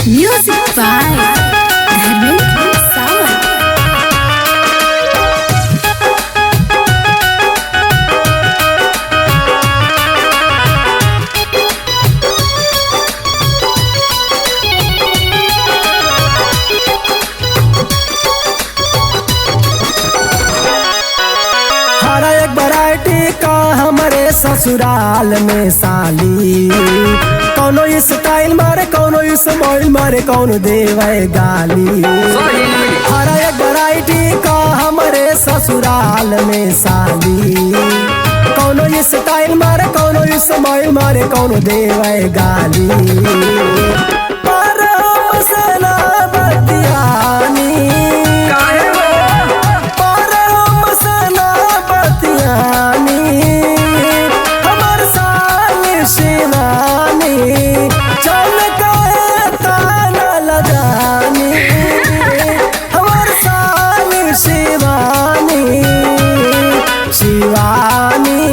Music by Dharmendra Sawant. हर एक variety का हमारे ससुराल में साली, कौनो स्टाइल मारे कौनो स्माइल मारे कौनो देवे गाली। हर एक वैरायटी का हमारे ससुराल में साली, कौनो स्टाइल मारे कौनो स्माइल मारे कौनो देवे गाली। पर हमसे ना बतियानी, हमर साली शिवानी, चल कहे ताना लगानी। हमर साली शिवानी, शिवानी,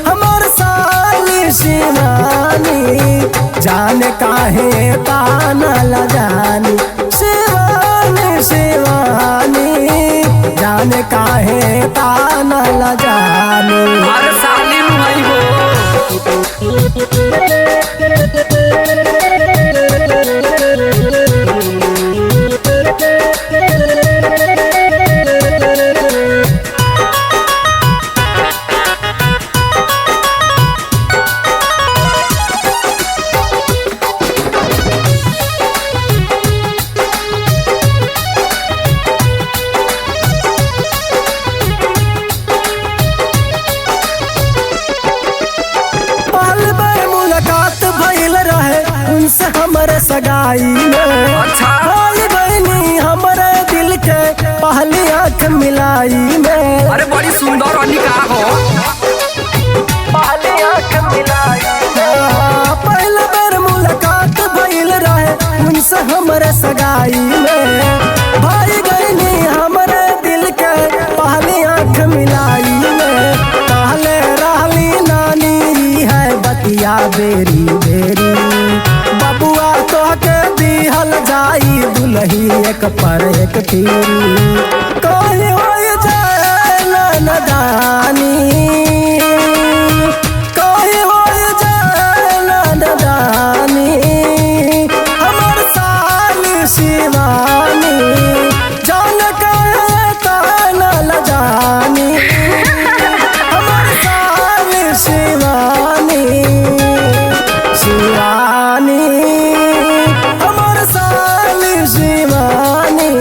हमर साली शिवानी, जाने काहे ताना लगानी। शिवानी शिवानी, जाने काहे ताना लगानी। अरे साली भाई हो उनसे हमारे सगाई में अच्छा भाई बहनी हमारे दिल के पहली आँख मिलाई में। अरे बड़ी सुंदर निकाह हो पहली आँख मिलाई में, पहले बार मुलाकात भइल रहे उनसे हमारे सगाई में। भाई बहनी हमारे दिल के पहली आँख मिलाई में। पहले रहली नानी है बतिया बेरी बेरी, बबुआ तो के दिहल जाई दुल्ही एक पर एक तीरी। कहीं हो जाए नदानी, कहीं हो जाए नदानी। हमर साली शिवानी, जान कहे ताना लगानी। हमर साली शिवानी, शिवानी, हमर साली शिवानी,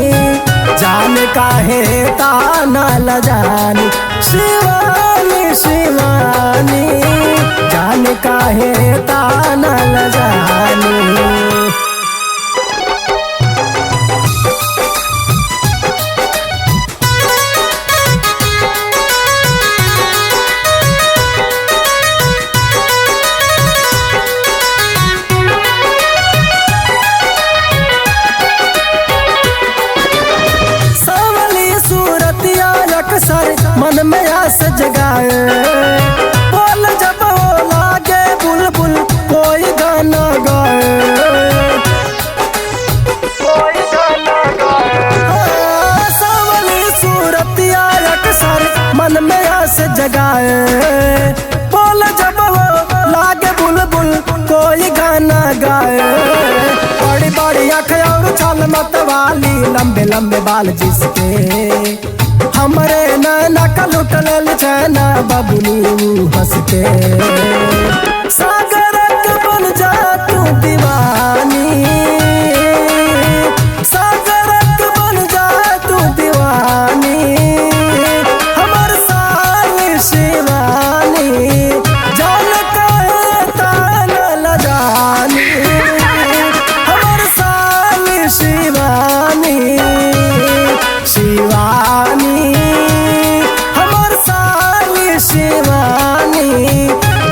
जान काहे ताना लगानी। शिवानी शिवानी, जान काहे ताना लगानी। अक्सर मन में आस जगाए, बोल जब हो लागे बुलबुल कोई गाना गाए। कोई गाना गाए, सावली सूरतिया अक्सर मन में आस जगाए। बोल जब हो लागे बुलबुल कोई गाना गाए। बड़ी बड़ी आँख और छल मत वाली, लंबे लंबे बाल जिसके, हमरे नैना का लुटल चैना बबुनी हंस के। सागर बन जा तू दीवानी, सागर बन जा तू दीवानी। हमर साली शिवानी, जान कहे ताना लगानी। हमर साली शिवानी, शिवानी, शिवानी,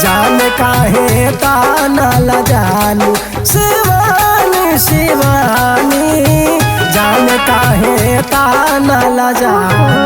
जान काहे ताना लगानी। शिवानी शिवानी, जान काहे ताना लगानी।